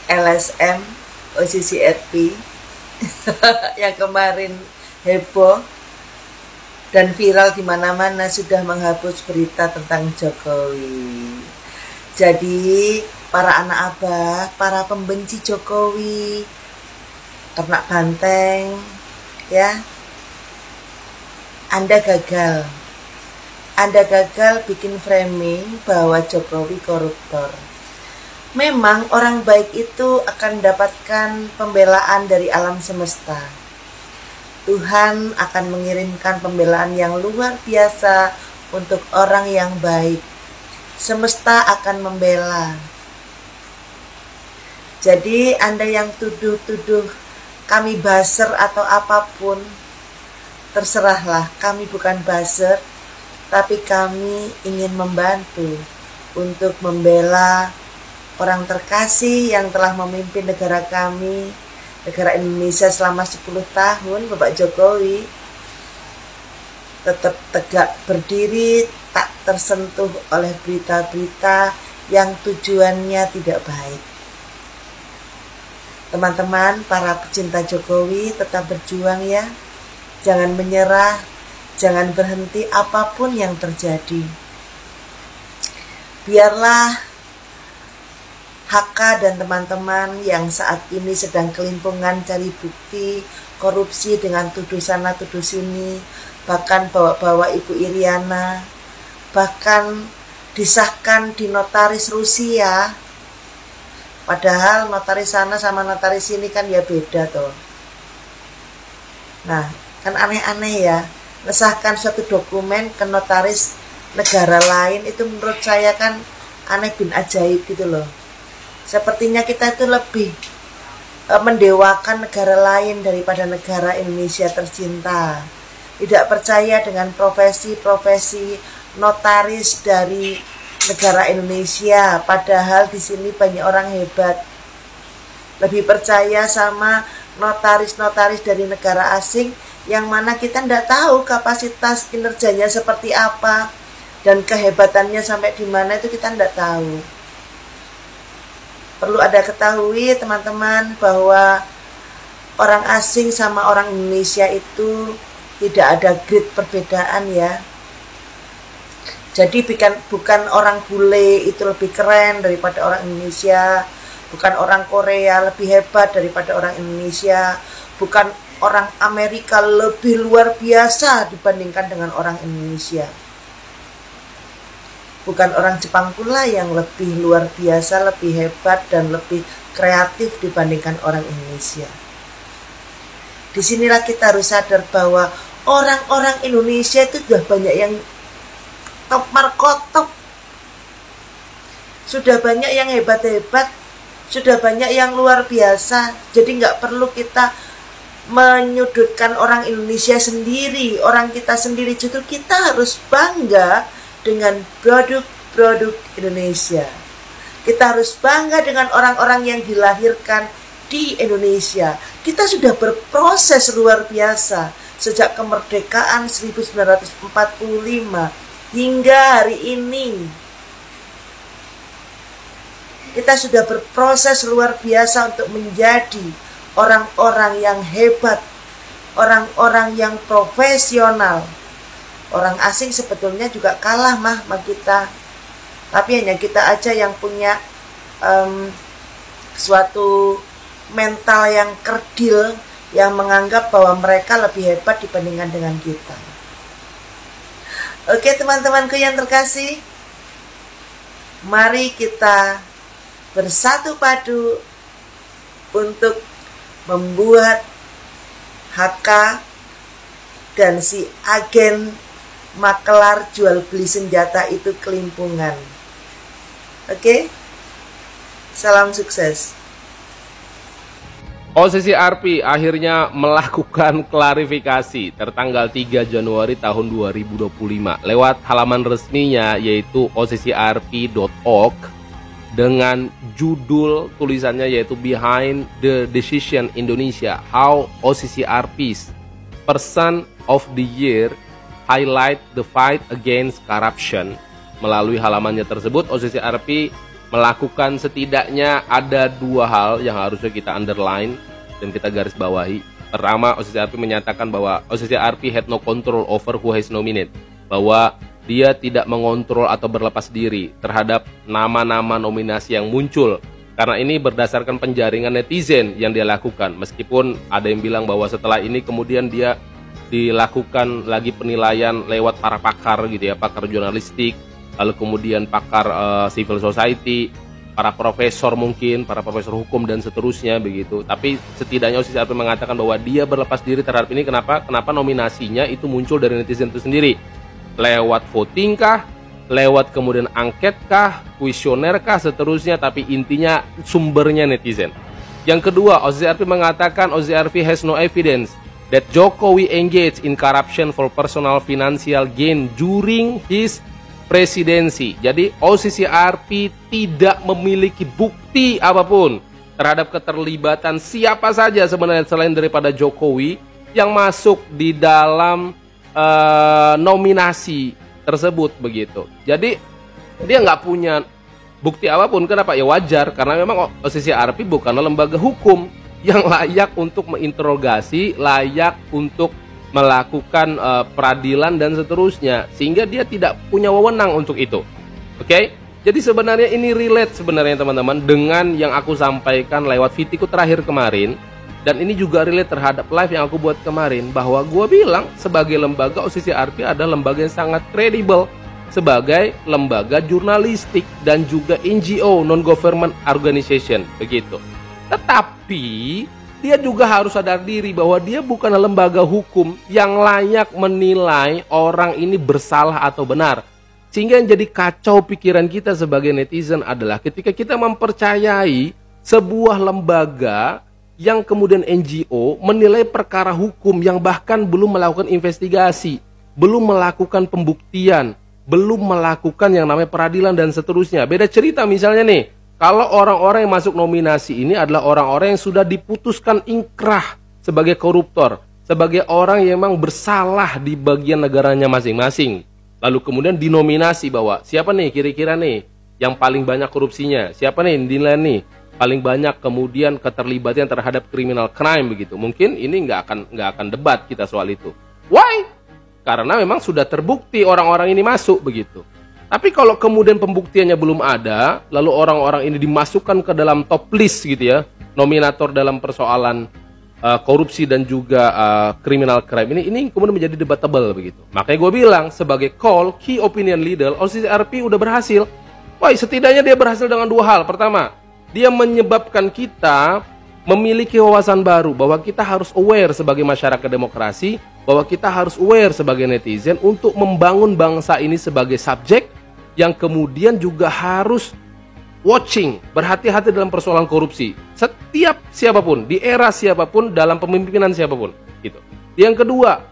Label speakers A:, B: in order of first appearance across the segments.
A: LSM OCCRP yang kemarin heboh dan viral di mana-mana sudah menghapus berita tentang Jokowi. Jadi para anak abah, para pembenci Jokowi, ternak banteng, ya, Anda gagal. Anda gagal bikin framing bahwa Jokowi koruptor. Memang orang baik itu akan mendapatkan pembelaan dari alam semesta. Tuhan akan mengirimkan pembelaan yang luar biasa untuk orang yang baik. Semesta akan membela. Jadi Anda yang tuduh-tuduh kami buzzer atau apapun, terserahlah, kami bukan buzzer, tapi kami ingin membantu untuk membela orang terkasih yang telah memimpin negara kami, negara Indonesia selama 10 tahun, Bapak Jokowi, tetap tegak berdiri, tak tersentuh oleh berita-berita yang tujuannya tidak baik. Teman-teman, para pecinta Jokowi, tetap berjuang ya, jangan menyerah, jangan berhenti apapun yang terjadi. Biarlah HK dan teman-teman yang saat ini sedang kelimpungan cari bukti korupsi dengan tuduh sana tuduh sini, bahkan bawa-bawa Ibu Iriana, bahkan disahkan di notaris Rusia, padahal notaris sana sama notaris sini kan ya beda toh. Nah, kan aneh-aneh ya, ngesahkan suatu dokumen ke notaris negara lain, itu menurut saya kan aneh bin ajaib gitu loh. Sepertinya kita itu lebih mendewakan negara lain daripada negara Indonesia tercinta. Tidak percaya dengan profesi-profesi notaris dari negara Indonesia, padahal di sini banyak orang hebat. Lebih percaya sama notaris-notaris dari negara asing yang mana kita tidak tahu kapasitas kinerjanya seperti apa dan kehebatannya sampai di mana, itu kita tidak tahu. Perlu ada ketahui teman-teman bahwa orang asing sama orang Indonesia itu tidak ada grade perbedaan ya. Jadi bukan orang bule itu lebih keren daripada orang Indonesia, bukan orang Korea lebih hebat daripada orang Indonesia, bukan orang Amerika lebih luar biasa dibandingkan dengan orang Indonesia. Bukan orang Jepang pula yang lebih luar biasa, lebih hebat, dan lebih kreatif dibandingkan orang Indonesia. Disinilah kita harus sadar bahwa orang-orang Indonesia itu sudah banyak yang top markotop. Sudah banyak yang hebat-hebat, sudah banyak yang luar biasa. Jadi nggak perlu kita menyudutkan orang Indonesia sendiri, orang kita sendiri. Justru kita harus bangga dengan produk-produk Indonesia. Kita harus bangga dengan orang-orang yang dilahirkan di Indonesia. Kita sudah berproses luar biasa sejak kemerdekaan 1945 hingga hari ini. Kita sudah berproses luar biasa untuk menjadi orang-orang yang hebat, orang-orang yang profesional. Orang asing sebetulnya juga kalah sama kita, tapi hanya kita aja yang punya suatu mental yang kerdil, yang menganggap bahwa mereka lebih hebat dibandingkan dengan kita. Oke teman-temanku yang terkasih, mari kita bersatu padu untuk membuat HK dan si agen makelar jual beli senjata itu kelimpungan. Oke? Salam sukses.
B: OCCRP akhirnya melakukan klarifikasi tertanggal 3 Januari tahun 2025 lewat halaman resminya yaitu occrp.org dengan judul tulisannya yaitu Behind the Decision Indonesia, How OCCRP's Person of the Year Highlight the Fight Against Corruption. Melalui halamannya tersebut, OCCRP melakukan setidaknya ada dua hal yang harusnya kita underline dan kita garis bawahi. Pertama, OCCRP menyatakan bahwa OCCRP had no control over who has nominated, bahwa dia tidak mengontrol atau berlepas diri terhadap nama-nama nominasi yang muncul, karena ini berdasarkan penjaringan netizen yang dia lakukan. Meskipun ada yang bilang bahwa setelah ini kemudian dia dilakukan lagi penilaian lewat para pakar gitu ya, pakar jurnalistik, lalu kemudian pakar civil society, para profesor mungkin, para profesor hukum dan seterusnya begitu. Tapi setidaknya OCCRP mengatakan bahwa dia berlepas diri terhadap ini. Kenapa nominasinya itu muncul dari netizen itu sendiri? Lewat voting kah? Lewat kemudian angket kah? Kuesioner kah? Seterusnya. Tapi intinya sumbernya netizen. Yang kedua, OCCRP mengatakan OCCRP has no evidence that Jokowi engaged in corruption for personal financial gain during his presidensi. Jadi OCCRP tidak memiliki bukti apapun terhadap keterlibatan siapa saja sebenarnya selain daripada Jokowi yang masuk di dalam nominasi tersebut begitu. Jadi dia nggak punya bukti apapun. Kenapa? Ya wajar, karena memang OCCRP bukanlah lembaga hukum yang layak untuk menginterogasi, layak untuk melakukan peradilan dan seterusnya, sehingga dia tidak punya wewenang untuk itu. Oke? Jadi sebenarnya ini relate sebenarnya teman-teman dengan yang aku sampaikan lewat VT-ku terakhir kemarin, dan ini juga relate terhadap live yang aku buat kemarin, bahwa gue bilang sebagai lembaga OCCRP adalah lembaga yang sangat kredibel sebagai lembaga jurnalistik dan juga NGO, non-government organization begitu. Tetapi dia juga harus sadar diri bahwa dia bukan lembaga hukum yang layak menilai orang ini bersalah atau benar. Sehingga yang jadi kacau pikiran kita sebagai netizen adalah ketika kita mempercayai sebuah lembaga yang kemudian NGO menilai perkara hukum yang bahkan belum melakukan investigasi, belum melakukan pembuktian, belum melakukan yang namanya peradilan dan seterusnya. Beda cerita misalnya nih, kalau orang-orang yang masuk nominasi ini adalah orang-orang yang sudah diputuskan ingkrah sebagai koruptor, sebagai orang yang memang bersalah di bagian negaranya masing-masing. Lalu kemudian dinominasi bahwa siapa nih kira-kira nih yang paling banyak korupsinya, siapa nih yang dinilai nih paling banyak kemudian keterlibatan terhadap criminal crime begitu. Mungkin ini nggak akan debat kita soal itu. Why? Karena memang sudah terbukti orang-orang ini masuk begitu. Tapi kalau kemudian pembuktiannya belum ada, lalu orang-orang ini dimasukkan ke dalam top list gitu ya, nominator dalam persoalan korupsi dan juga criminal crime ini kemudian menjadi debatable begitu. Makanya gue bilang sebagai key opinion leader, OCCRP udah berhasil. Wah, setidaknya dia berhasil dengan dua hal. Pertama, dia menyebabkan kita memiliki wawasan baru bahwa kita harus aware sebagai masyarakat demokrasi, bahwa kita harus aware sebagai netizen untuk membangun bangsa ini sebagai subjek yang kemudian juga harus watching, berhati-hati dalam persoalan korupsi. Setiap siapapun, di era siapapun, dalam pemimpinan siapapun. Gitu. Yang kedua,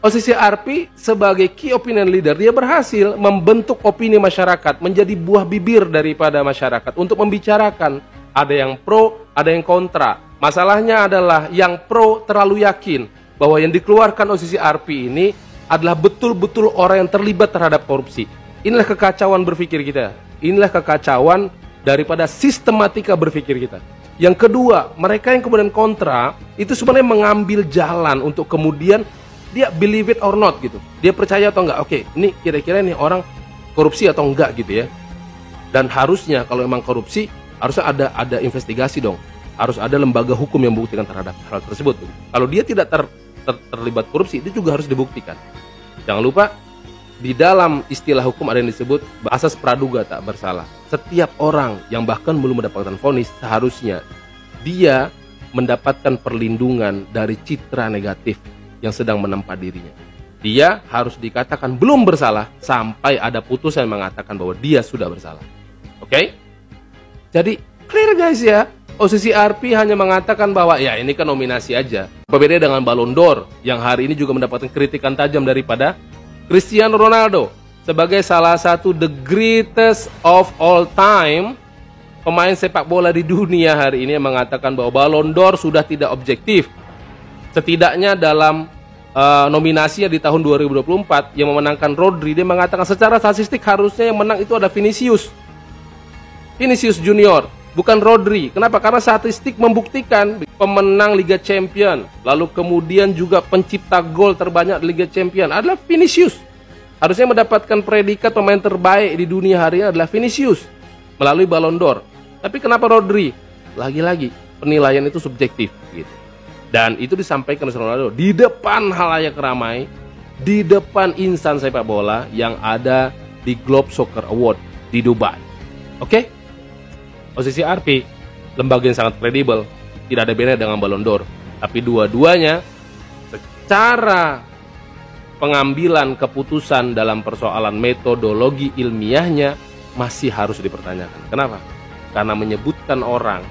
B: OCCRP sebagai key opinion leader, dia berhasil membentuk opini masyarakat, menjadi buah bibir daripada masyarakat untuk membicarakan. Ada yang pro, ada yang kontra. Masalahnya adalah yang pro terlalu yakin bahwa yang dikeluarkan OCCRP ini adalah betul-betul orang yang terlibat terhadap korupsi. Inilah kekacauan berpikir kita. Inilah kekacauan daripada sistematika berpikir kita. Yang kedua, mereka yang kemudian kontra itu sebenarnya mengambil jalan untuk kemudian dia believe it or not gitu. Dia percaya atau enggak? Oke, ini kira-kira nih orang korupsi atau enggak gitu ya. Dan harusnya kalau memang korupsi harusnya ada investigasi dong. Harus ada lembaga hukum yang membuktikan terhadap hal tersebut. Kalau dia tidak terlibat korupsi, itu juga harus dibuktikan. Jangan lupa di dalam istilah hukum ada yang disebut asas praduga tak bersalah. Setiap orang yang bahkan belum mendapatkan vonis seharusnya dia mendapatkan perlindungan dari citra negatif yang sedang menempa dirinya. Dia harus dikatakan belum bersalah sampai ada putusan yang mengatakan bahwa dia sudah bersalah. Oke? Jadi clear guys ya. OCCRP hanya mengatakan bahwa ya ini kan nominasi aja. Berbeda dengan Ballon d'Or yang hari ini juga mendapatkan kritikan tajam daripada Cristiano Ronaldo sebagai salah satu the greatest of all time pemain sepak bola di dunia hari ini yang mengatakan bahwa Ballon d'Or sudah tidak objektif. Setidaknya dalam nominasinya di tahun 2024 yang memenangkan Rodri, dia mengatakan secara statistik harusnya yang menang itu ada Vinicius. Vinicius Junior, bukan Rodri. Kenapa? Karena statistik membuktikan pemenang Liga Champion, lalu kemudian juga pencipta gol terbanyak di Liga Champion adalah Vinicius. Harusnya mendapatkan predikat pemain terbaik di dunia hari ini adalah Vinicius melalui Ballon d'Or. Tapi kenapa Rodri? Lagi-lagi penilaian itu subjektif gitu. Dan itu disampaikan oleh Ronaldo di depan halayak ramai, di depan insan sepak bola yang ada di Globe Soccer Award di Dubai. Oke? OCCRP, lembaga yang sangat kredibel, tidak ada bedanya dengan Ballon d'Or. Tapi dua-duanya secara pengambilan keputusan dalam persoalan metodologi ilmiahnya masih harus dipertanyakan. Kenapa? Karena menyebutkan orang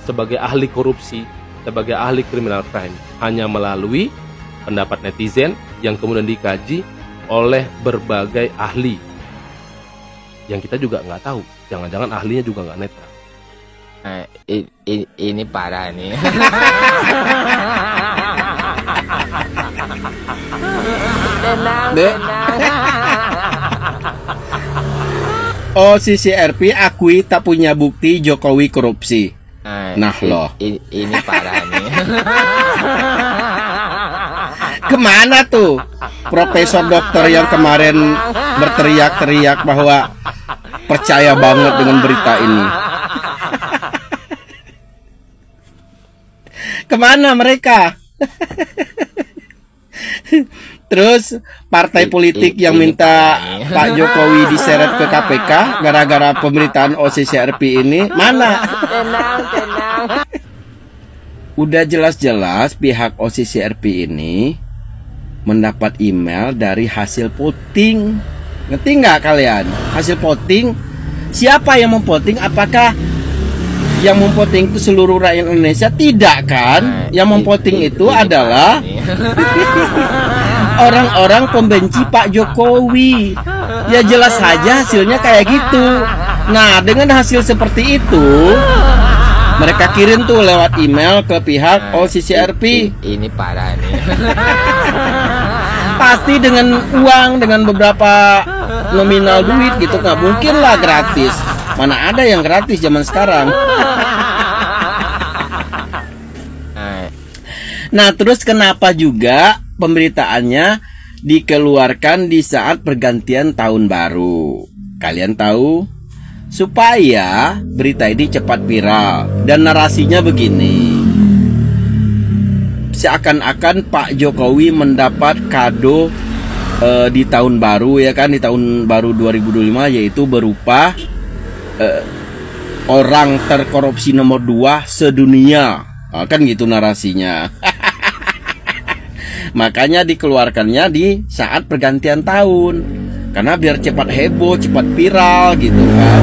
B: sebagai ahli korupsi, sebagai ahli criminal crime hanya melalui pendapat netizen yang kemudian dikaji oleh berbagai ahli yang kita juga nggak tahu, jangan-jangan ahlinya juga nggak netral.
C: Ini parah nih. Tenang.
D: OCCRP akui tak punya bukti Jokowi korupsi. Nah loh,
C: ini parah nih.
D: Kemana tuh Profesor Dokter yang kemarin berteriak-teriak bahwa percaya banget dengan berita ini? Kemana mereka? Terus partai politik yang minta Pak Jokowi diseret ke KPK gara-gara pemberitaan OCCRP ini mana?
C: Tenang.
D: Udah jelas-jelas pihak OCCRP ini mendapat email dari hasil voting. Ngerti nggak kalian? Hasil voting, siapa yang memvoting? Apakah yang memvoting itu seluruh rakyat Indonesia? Tidak kan? Yang memvoting itu adalah orang-orang pembenci Pak Jokowi. Ya jelas saja hasilnya kayak gitu. Nah, dengan hasil seperti itu, mereka kirim tuh lewat email ke pihak OCCRP.
C: Ini parah nih.
D: Pasti dengan uang, dengan beberapa nominal duit gitu. Nggak mungkin lah gratis. Mana ada yang gratis zaman sekarang. Nah, terus kenapa juga pemberitaannya dikeluarkan di saat pergantian tahun baru? Kalian tahu? Supaya berita ini cepat viral. Dan narasinya begini. Seakan-akan Pak Jokowi mendapat kado di tahun baru, ya kan, di tahun baru 2025, yaitu berupa orang terkorupsi nomor 2 sedunia. Nah, kan gitu narasinya. Makanya dikeluarkannya di saat pergantian tahun, karena biar cepat heboh, cepat viral gitu kan.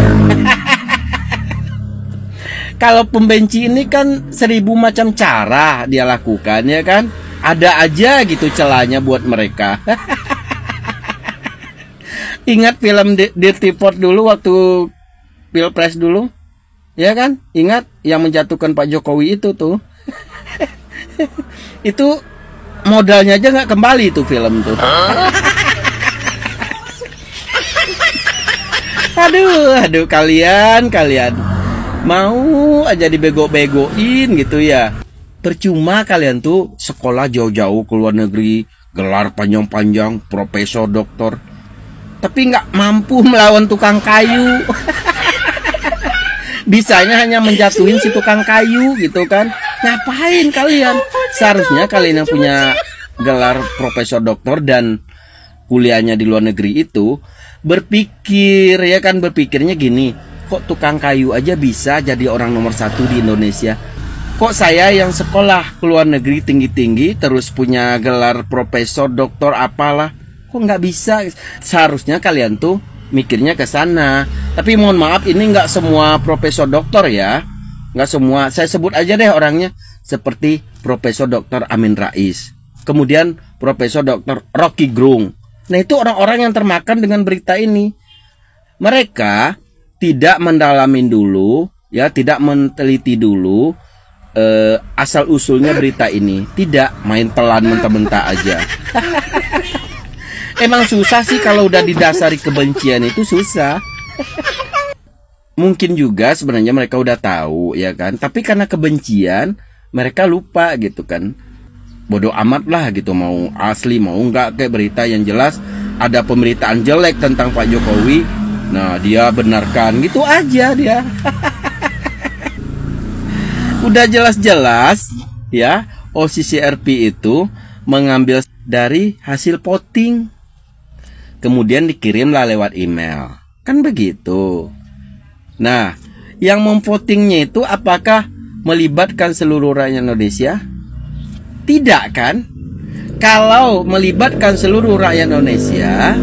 D: Kalau pembenci ini kan 1000 macam cara dia lakukan, ya kan. Ada aja gitu celahnya buat mereka. Ingat film Dirty Pot dulu waktu Pilpres dulu, ya kan? Ingat yang menjatuhkan Pak Jokowi itu tuh. Itu modalnya aja nggak kembali tuh film tuh. Aduh kalian mau aja dibego-begoin gitu ya. Percuma kalian tuh sekolah jauh-jauh ke luar negeri, gelar panjang-panjang, profesor, doktor, tapi nggak mampu melawan tukang kayu. Bisanya hanya menjatuhin si tukang kayu gitu kan. Ngapain kalian? Seharusnya kalian yang punya gelar profesor, doktor, dan kuliahnya di luar negeri itu berpikir, ya kan, berpikirnya gini, kok tukang kayu aja bisa jadi orang nomor 1 di Indonesia? Kok saya yang sekolah ke luar negeri tinggi-tinggi terus punya gelar profesor, doktor, apalah, kok nggak bisa? Seharusnya kalian tuh mikirnya ke sana. Tapi mohon maaf, ini nggak semua profesor doktor ya, nggak semua. Saya sebut aja deh orangnya, seperti Profesor Dr. Amin Rais, kemudian Profesor Dr. Rocky Gerung. Nah, itu orang-orang yang termakan dengan berita ini. Mereka tidak mendalamin dulu, ya, tidak meneliti dulu asal usulnya berita ini. Tidak main telan mentah-mentah aja. Emang susah sih kalau udah didasari kebencian, itu susah. mungkin juga sebenarnya mereka udah tahu ya kan, tapi karena kebencian mereka lupa gitu kan. Bodoh amat lah gitu, mau asli mau enggak kayak berita yang jelas ada pemberitaan jelek tentang Pak Jokowi, nah dia benarkan gitu aja dia. Udah jelas-jelas ya, OCCRP itu mengambil dari hasil voting, kemudian dikirimlah lewat email, kan begitu. Nah, yang memvotingnya itu apakah melibatkan seluruh rakyat Indonesia? Tidak kan? Kalau melibatkan seluruh rakyat Indonesia,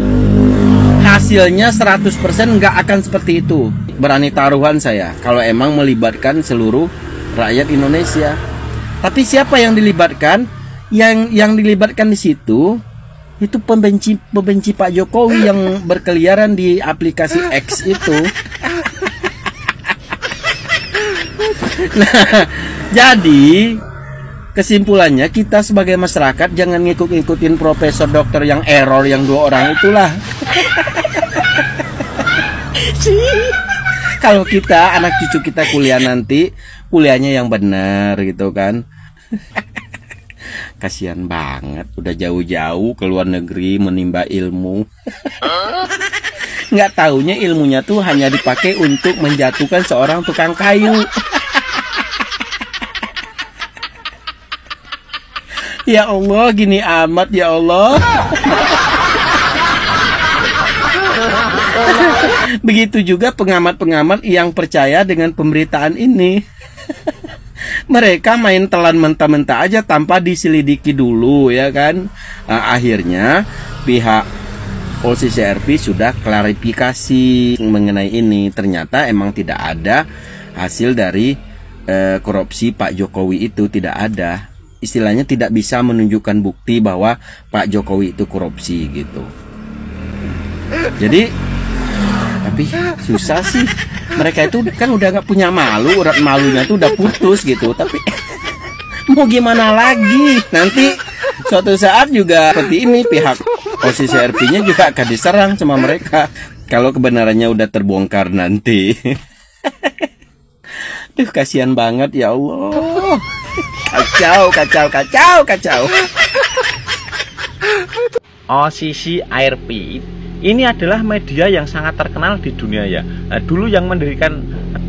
D: hasilnya 100% nggak akan seperti itu. Berani taruhan saya, kalau emang melibatkan seluruh rakyat Indonesia. Tapi siapa yang dilibatkan? Yang dilibatkan di situ itu pembenci Pak Jokowi yang berkeliaran di aplikasi X itu. Nah, jadi kesimpulannya kita sebagai masyarakat jangan ngikut-ngikutin profesor dokter yang error yang 2 orang itulah. Kalau kita, anak cucu kita kuliah nanti, kuliahnya yang benar gitu kan. Kasihan banget, udah jauh-jauh ke luar negeri menimba ilmu. Nggak taunya ilmunya tuh hanya dipakai untuk menjatuhkan seorang tukang kayu. Ya Allah, gini amat ya Allah. Begitu juga pengamat-pengamat yang percaya dengan pemberitaan ini. Mereka main telan mentah-mentah aja tanpa diselidiki dulu ya kan. Nah, akhirnya pihak OCCRP sudah klarifikasi mengenai ini. Ternyata emang tidak ada hasil dari korupsi Pak Jokowi itu, tidak ada. Istilahnya tidak bisa menunjukkan bukti bahwa Pak Jokowi itu korupsi gitu. Jadi, tapi susah sih. Mereka itu kan udah gak punya malu, urat malunya tuh udah putus gitu. Tapi mau gimana lagi? Nanti suatu saat juga seperti ini, pihak OCCRP-nya juga akan diserang sama mereka kalau kebenarannya udah terbongkar nanti. Duh, kasihan banget ya Allah. Kacau.
E: OCCRP ini adalah media yang sangat terkenal di dunia ya. Nah, dulu yang mendirikan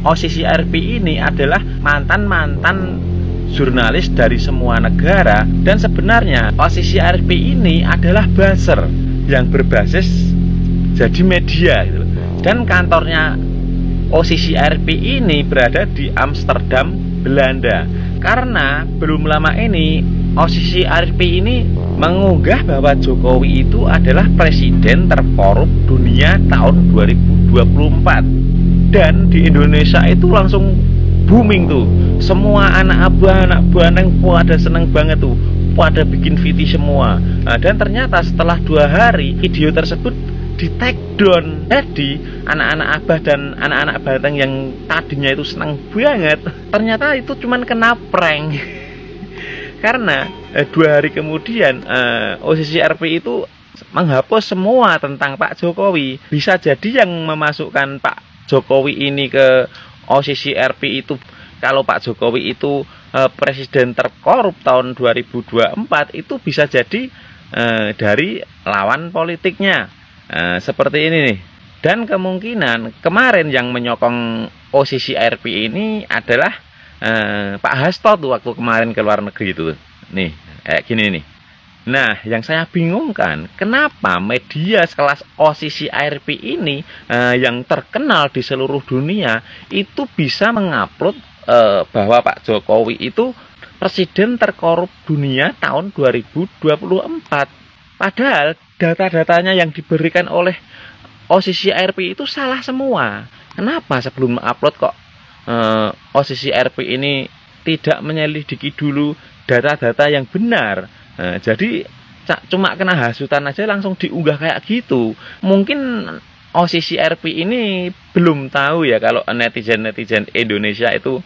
E: OCCRP ini adalah mantan-mantan jurnalis dari semua negara. Dan sebenarnya OCCRP ini adalah buzzer yang berbasis jadi media gitu. Dan kantornya OCCRP ini berada di Amsterdam, Belanda. Karena belum lama ini OCCRP ini mengunggah bahwa Jokowi itu adalah presiden terkorup dunia tahun 2024. Dan di Indonesia itu langsung booming tuh. Semua anak buah yang pada seneng banget tuh, pada bikin video semua. Nah, dan ternyata setelah 2 hari video tersebut di take down. Jadi anak-anak abah dan anak-anak batang yang tadinya itu senang banget, ternyata itu cuman kena prank. Karena 2 hari kemudian OCCRP itu menghapus semua tentang Pak Jokowi. Bisa jadi yang memasukkan Pak Jokowi ini ke OCCRP itu, kalau Pak Jokowi itu presiden terkorup tahun 2024, itu bisa jadi dari lawan politiknya. Seperti ini nih. Dan kemungkinan kemarin yang menyokong OCCRP ini adalah Pak Hasto tuh waktu kemarin ke luar negeri itu. Nih, kayak gini nih. Nah, yang saya bingungkan, kenapa media sekelas OCCRP ini yang terkenal di seluruh dunia itu bisa mengupload bahwa Pak Jokowi itu presiden terkorup dunia tahun 2024. Padahal data-datanya yang diberikan oleh OCCRP itu salah semua. Kenapa sebelum upload kok OCCRP ini tidak menyelidiki dulu data-data yang benar? Jadi cuma kena hasutan aja langsung diunggah kayak gitu. Mungkin OCCRP ini belum tahu ya kalau netizen-netizen Indonesia itu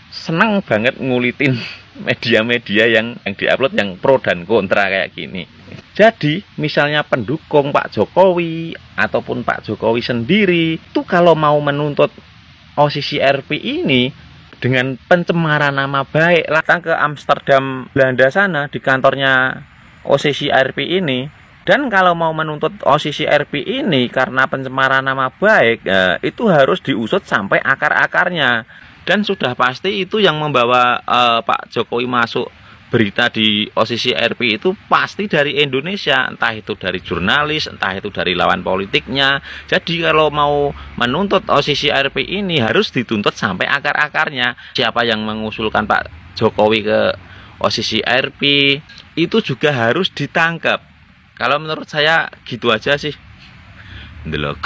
E: senang banget ngulitin media-media yang diupload yang pro dan kontra kayak gini. Jadi misalnya pendukung Pak Jokowi ataupun Pak Jokowi sendiri itu kalau mau menuntut OSISI RP ini dengan pencemaran nama baik, datang ke Amsterdam Belanda sana di kantornya OSISI RP ini, dan kalau mau menuntut OSISI RP ini karena pencemaran nama baik, itu harus diusut sampai akar-akarnya. Dan sudah pasti itu yang membawa Pak Jokowi masuk berita di OSISI RP itu pasti dari Indonesia, entah itu dari jurnalis, entah itu dari lawan politiknya. Jadi kalau mau menuntut OSISI RP ini harus dituntut sampai akar-akarnya. Siapa yang mengusulkan Pak Jokowi ke OSISI RP itu juga harus ditangkap. Kalau menurut saya gitu aja sih. Ndelok.